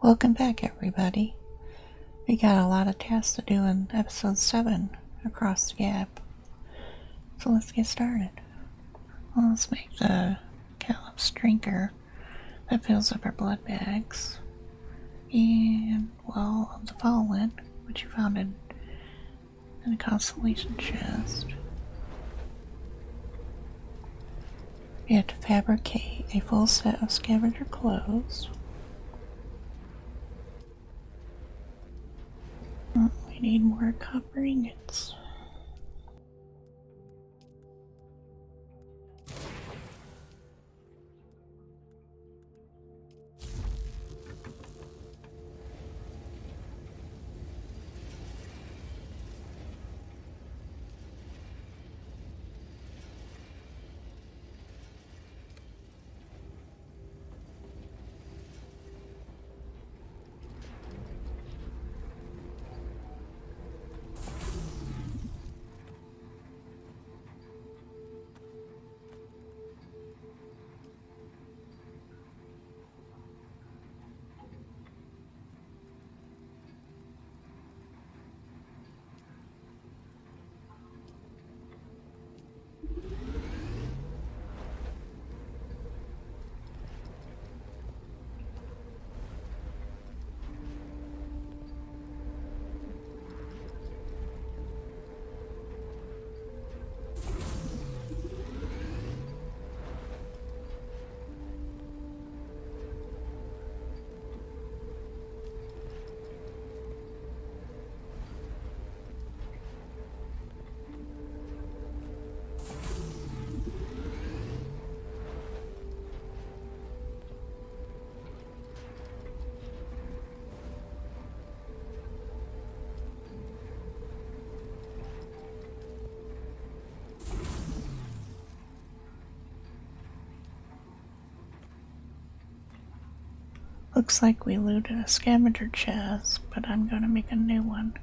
Welcome back, everybody. We got a lot of tasks to do in episode 7 across the gap. So let's get started. Well, let's make the Calip's drinker that fills up our blood bags. And, well, the fallen, which you found in a constellation chest. We have to fabricate a full set of scavenger clothes. We need more copper ingots. Looks like we looted a scavenger chest, but I'm gonna make a new one.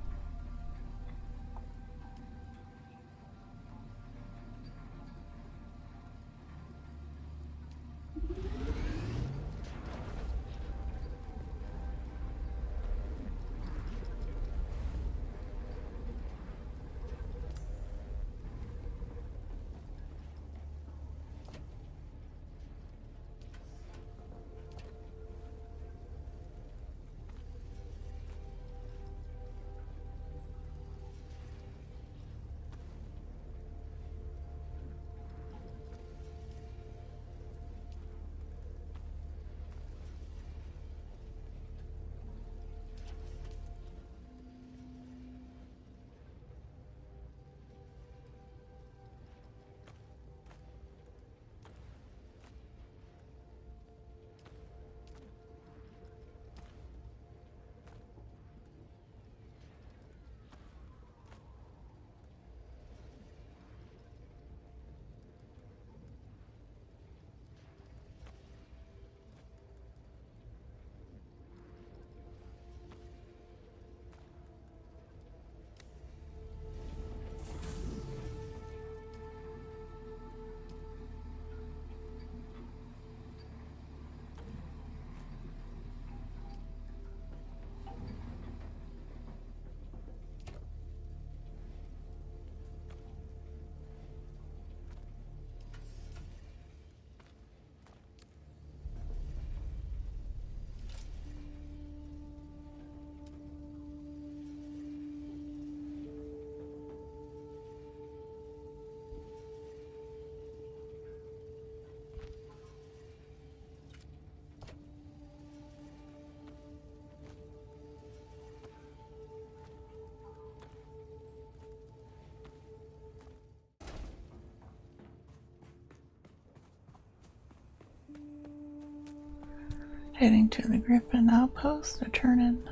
Heading to the Griffin outpost to turn in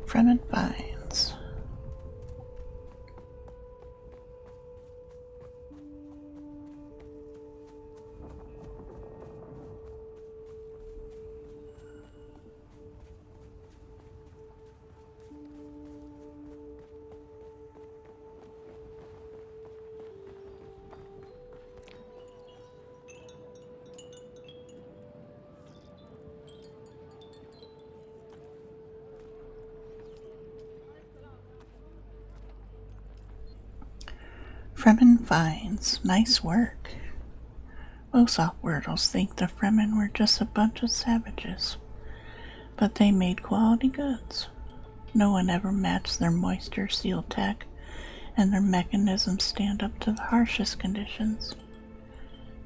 ferment vines. Fremen finds. Nice work. Most off-worlders think the Fremen were just a bunch of savages, but they made quality goods. No one ever matched their moisture seal tech, and their mechanisms stand up to the harshest conditions.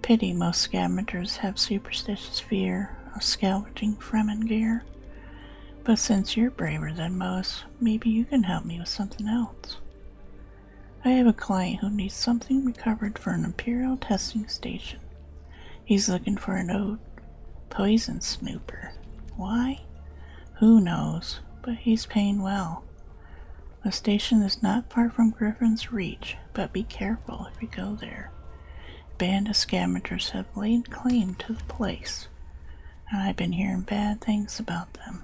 Pity most scavengers have superstitious fear of scavenging Fremen gear. But since you're braver than most, maybe you can help me with something else. I have a client who needs something recovered for an Imperial testing station. He's looking for an old poison snooper. Why? Who knows, but he's paying well. The station is not far from Griffin's Reach, but be careful if you go there. A band of scavengers have laid claim to the place, and I've been hearing bad things about them.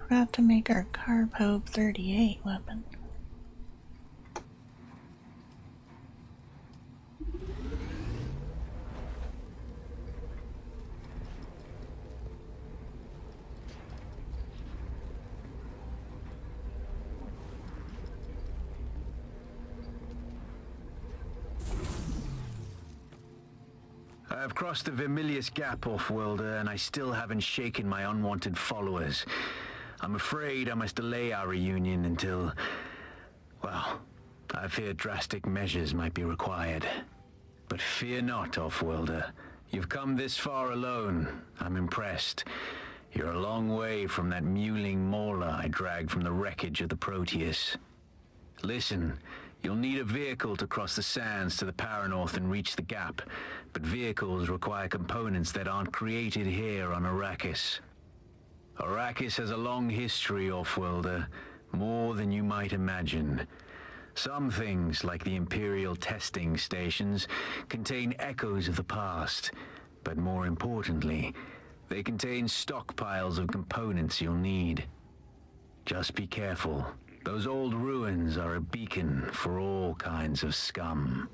Forgot to make our Carb 38 weapon. I have crossed the Vermilius Gap off-worlder, and I still haven't shaken my unwanted followers. I'm afraid I must delay our reunion until... well, I fear drastic measures might be required. But fear not, off-worlder. You've come this far alone. I'm impressed. You're a long way from that mewling mauler I dragged from the wreckage of the Proteus. Listen, you'll need a vehicle to cross the sands to the Paranorth and reach the Gap, but vehicles require components that aren't created here on Arrakis. Arrakis has a long history, off-worlder, more than you might imagine. Some things, like the Imperial testing stations, contain echoes of the past, but more importantly, they contain stockpiles of components you'll need. Just be careful. Those old ruins are a beacon for all kinds of scum.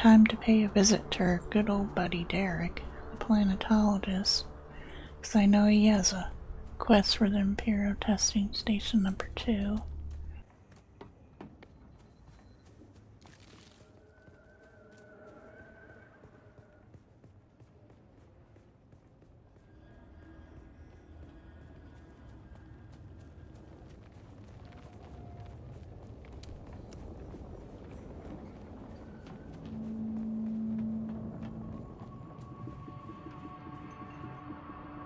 time to pay a visit to our good old buddy Derek, the planetologist, because I know he has a quest for the Imperial Testing Station number 2.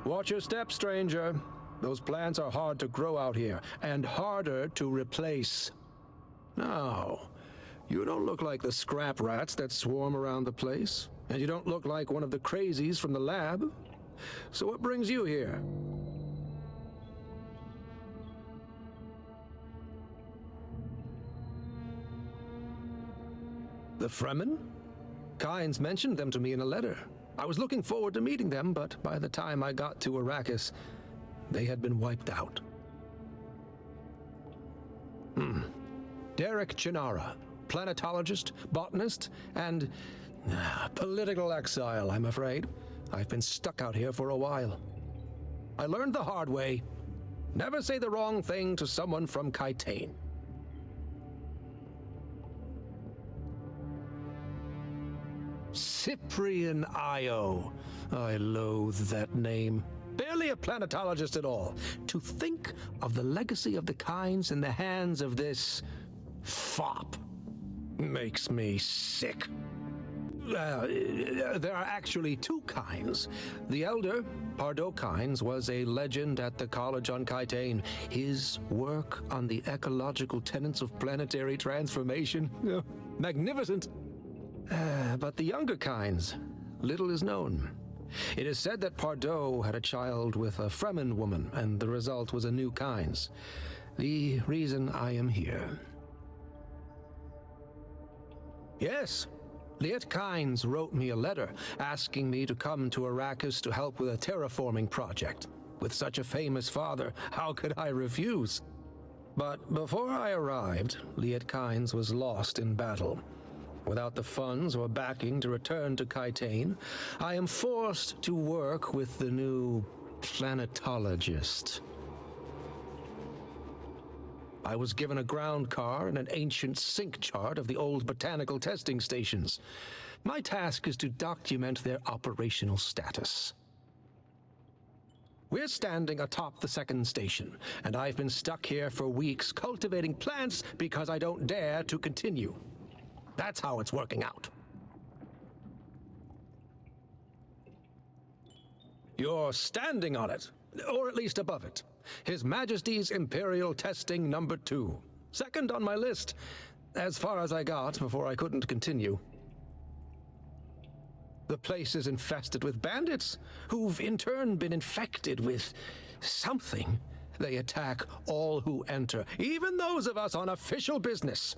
Watch your step, stranger. Those plants are hard to grow out here, and harder to replace. Now, you don't look like the scrap rats that swarm around the place, and you don't look like one of the crazies from the lab. So what brings you here? The Fremen? Kynes mentioned them to me in a letter. I was looking forward to meeting them, but by the time I got to Arrakis, they had been wiped out. Derek Chinara, planetologist, botanist, and political exile, I'm afraid. I've been stuck out here for a while. I learned the hard way. Never say the wrong thing to someone from Kytane. Cyprian Io. I loathe that name. Barely a planetologist at all. To think of the legacy of the Kynes in the hands of this fop makes me sick. There are actually 2 Kynes. The elder, Pardo Kynes, was a legend at the college on Kytane. His work on the ecological tenets of planetary transformation, magnificent. But the younger Kynes, little is known. It is said that Pardo had a child with a Fremen woman, and the result was a new Kynes. The reason I am here. Yes, Liet Kynes wrote me a letter asking me to come to Arrakis to help with a terraforming project. With such a famous father, how could I refuse? But before I arrived, Liet Kynes was lost in battle. Without the funds or backing to return to Kytane, I am forced to work with the new planetologist. I was given a ground car and an ancient sync chart of the old botanical testing stations. My task is to document their operational status. We're standing atop the second station, and I've been stuck here for weeks cultivating plants because I don't dare to continue. That's how it's working out. You're standing on it, or at least above it. His Majesty's Imperial Testing number 2. Second on my list, as far as I got before I couldn't continue. The place is infested with bandits, who've in turn been infected with something. They attack all who enter, even those of us on official business.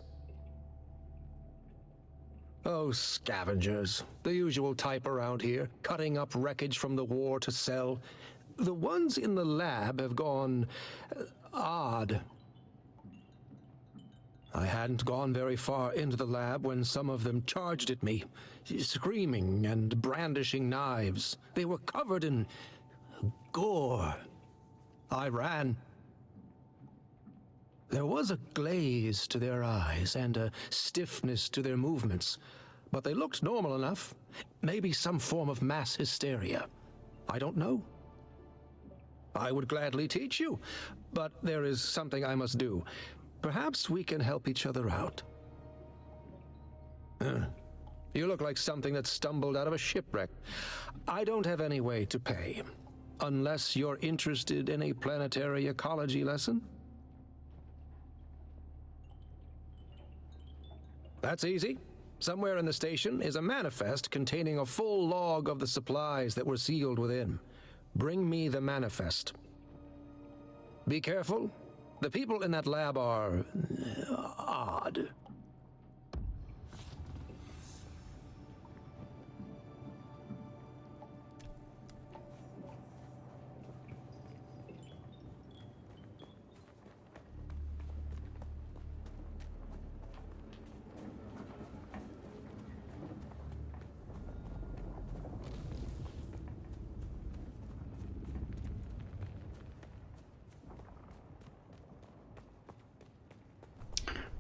Oh, scavengers, the usual type around here, cutting up wreckage from the war to sell. The ones in the lab have gone odd. I hadn't gone very far into the lab when some of them charged at me, screaming and brandishing knives. They were covered in gore. I ran. There was a glaze to their eyes and a stiffness to their movements, but they looked normal enough. Maybe some form of mass hysteria. I don't know. I would gladly teach you, but there is something I must do. Perhaps we can help each other out. You look like something that stumbled out of a shipwreck. I don't have any way to pay, unless you're interested in a planetary ecology lesson. That's easy. Somewhere in the station is a manifest containing a full log of the supplies that were sealed within. Bring me the manifest. Be careful. The people in that lab are odd.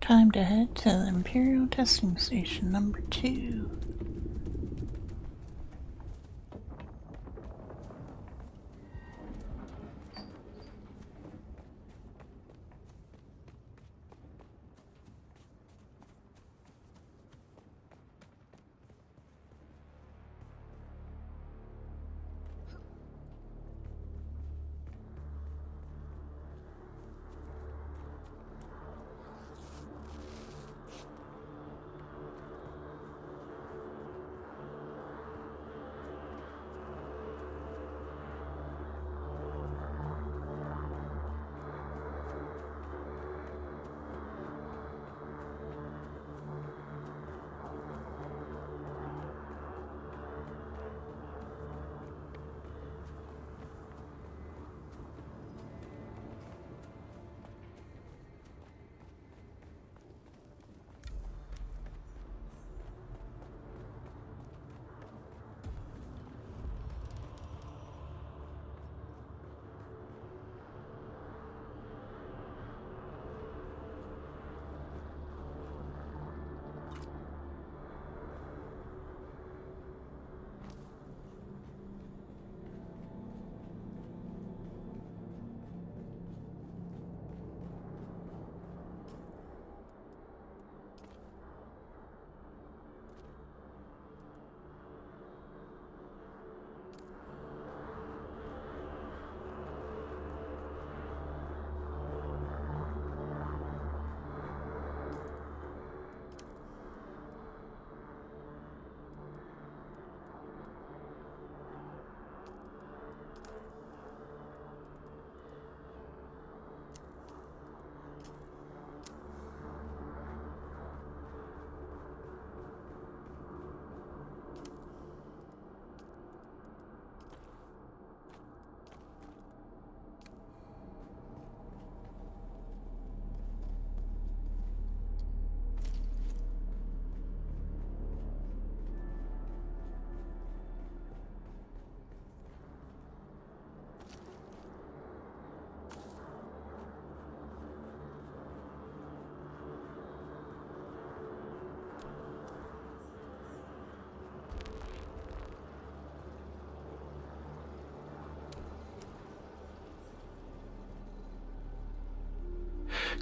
Time to head to the Imperial Testing Station number 2.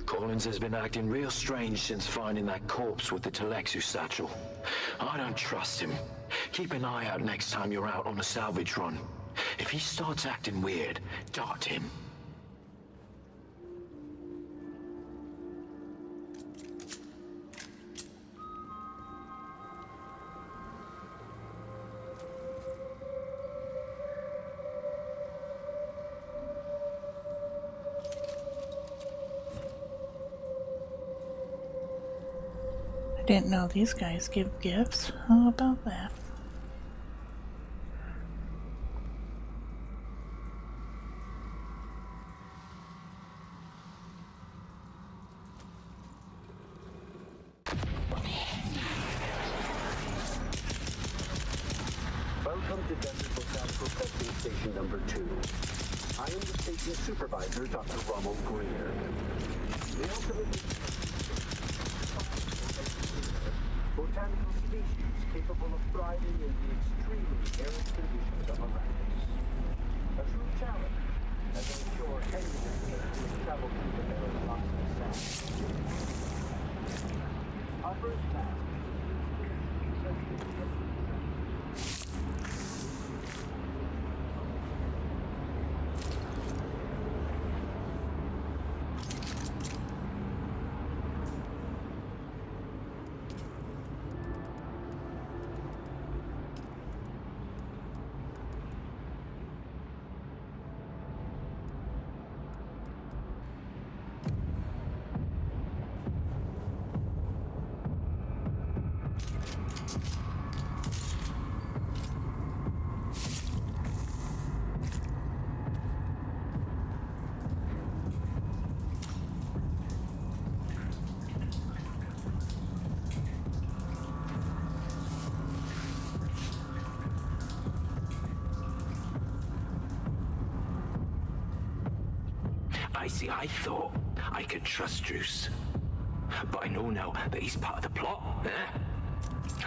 Collins has been acting real strange since finding that corpse with the Telexu satchel. I don't trust him. Keep an eye out next time you're out on a salvage run. If he starts acting weird, dart him. Didn't know these guys give gifts. How about that? Welcome to Desert Botanical Testing Station number 2. I am the station supervisor, Dr. Ronald Greer. The ultimate botanical species capable of thriving in the extremely arid conditions of Arrakis. A true challenge, as I'm sure any of you have traveled through the barren rocks and sands. Our first task is testing the I thought I could trust Druce. But I know now that he's part of the plot. Eh?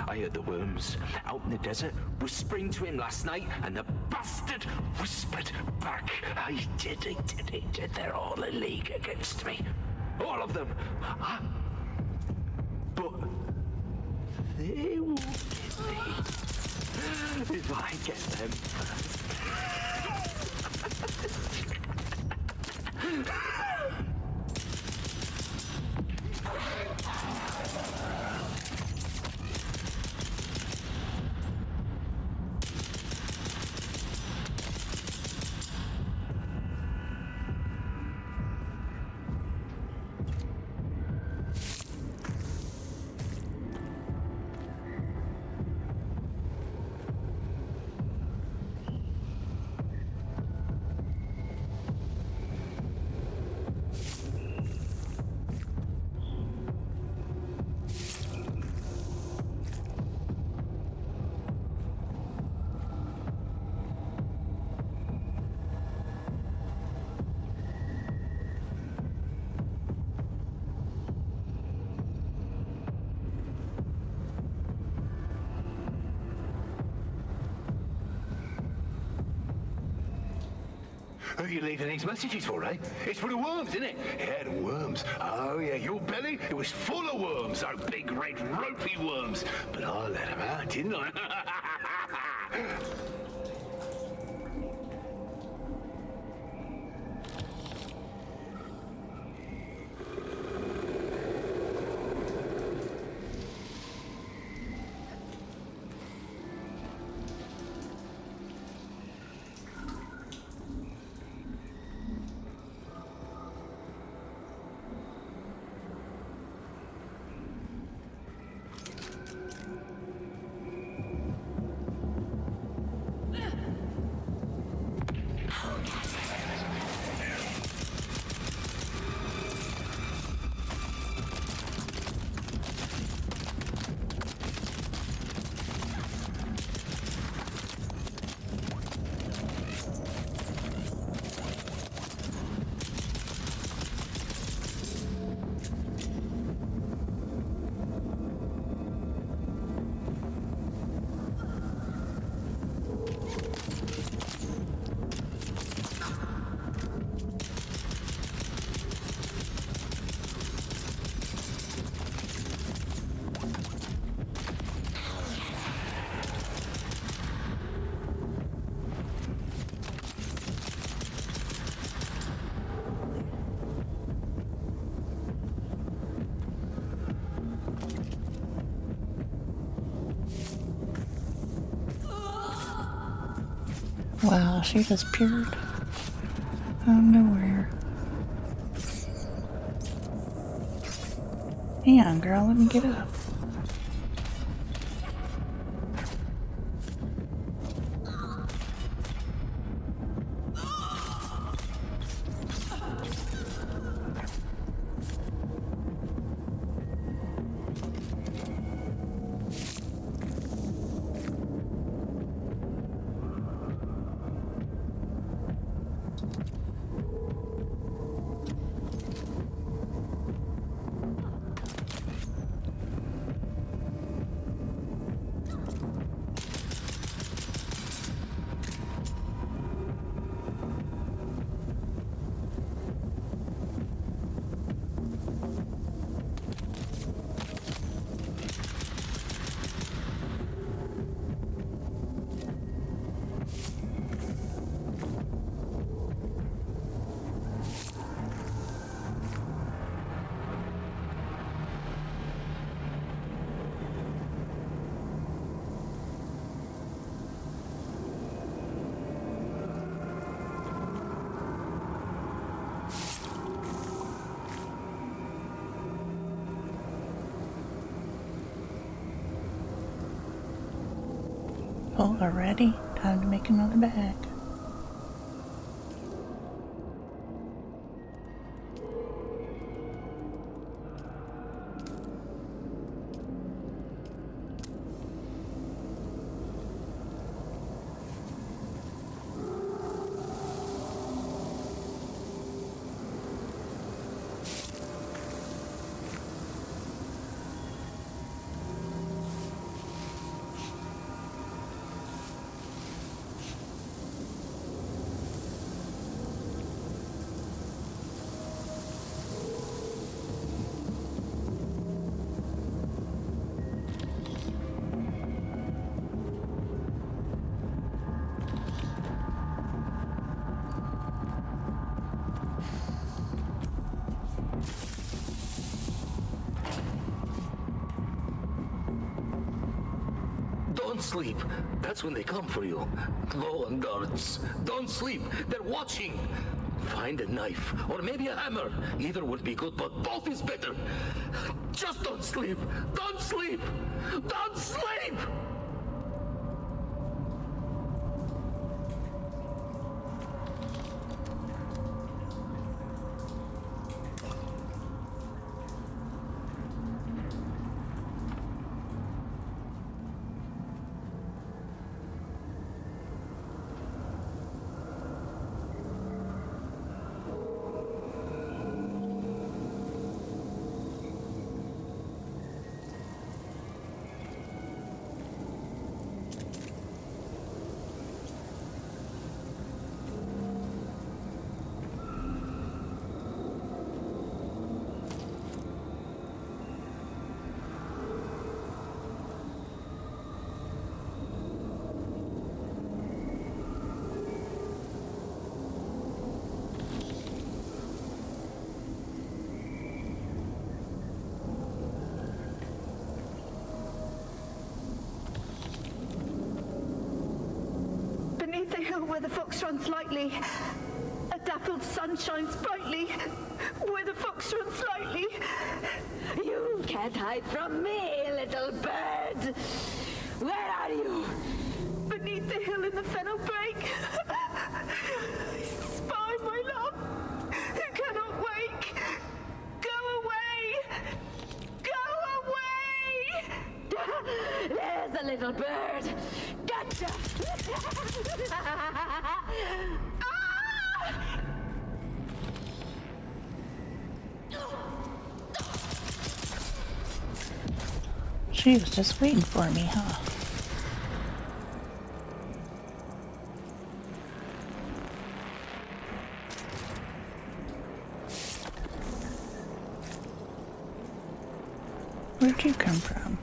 I heard the worms out in the desert whispering to him last night, and the bastard whispered back. He did. They're all in league against me. All of them. Huh? But they won't get me if I get them first. Who are you leaving these messages for, eh? It's for the worms, isn't it? Yeah, the worms. Oh, yeah, your belly, it was full of worms, those big, red, ropey worms. But I let them out, didn't I? Wow, she just appeared out of nowhere. Hang on, girl, let me get up. Oh, already? Time to make another bag. Don't sleep. That's when they come for you. Low on guards. Don't sleep. They're watching. Find a knife, or maybe a hammer. Either would be good, but both is better. Just don't sleep. Don't sleep. Don't sleep! Beneath the hill where the fox runs lightly, a dappled sun shines brightly. Where the fox runs lightly. You can't hide from me, little bird. Where are you? Beneath the hill in the fennel brake. Spy, my love, who cannot wake. Go away! Go away! There's a little bird. Gotcha! She was just waiting for me, huh? Where'd you come from?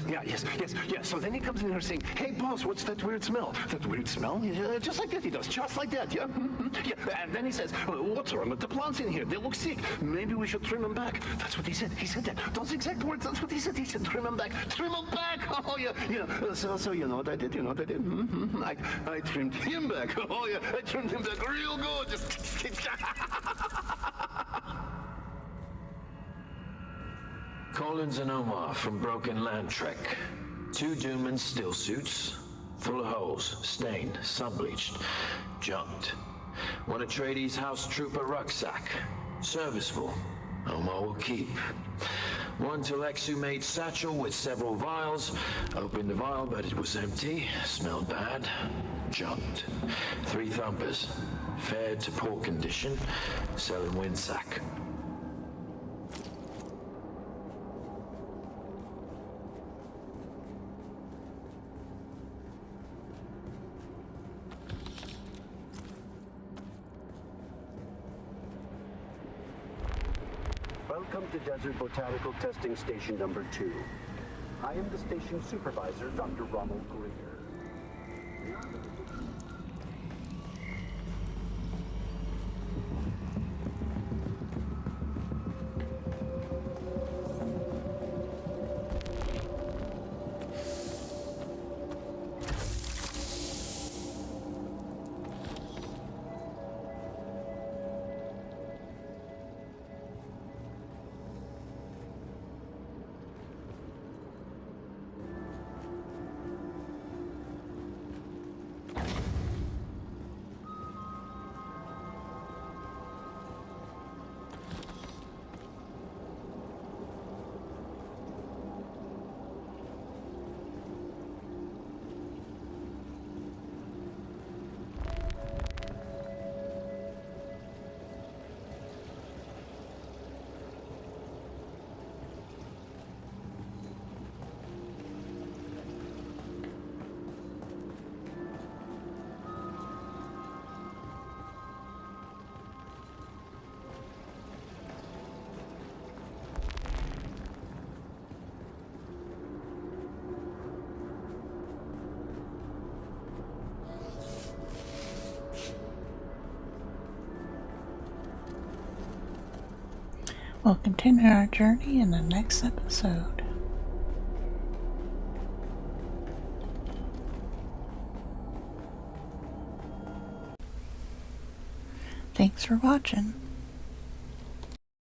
Yes. So then he comes in here saying, "Hey, boss, what's that weird smell?" That weird smell? Yeah, just like that he does. Just like that, yeah? Yeah, and then he says, "What's wrong with the plants in here? They look sick. Maybe we should trim them back." That's what he said. He said that. Those exact words. That's what he said. He said, "Trim them back. Trim them back." Oh, yeah. So you know what I did? I trimmed him back. Oh, yeah. I trimmed him back real good. Just... Collins and Omar from Broken Land Trek. 2 Doomans still suits, full of holes, stained, sun-bleached, junked. One Atreides House Trooper rucksack, serviceable, Omar will keep. 1 Telexu-made satchel with several vials. Opened the vial, but it was empty, smelled bad, junked. 3 Thumpers, fair to poor condition, selling windsack. Welcome to Desert Botanical Testing Station number 2. I am the station supervisor, Dr. Ronald Greer. We'll continue our journey in the next episode. Thanks for watching.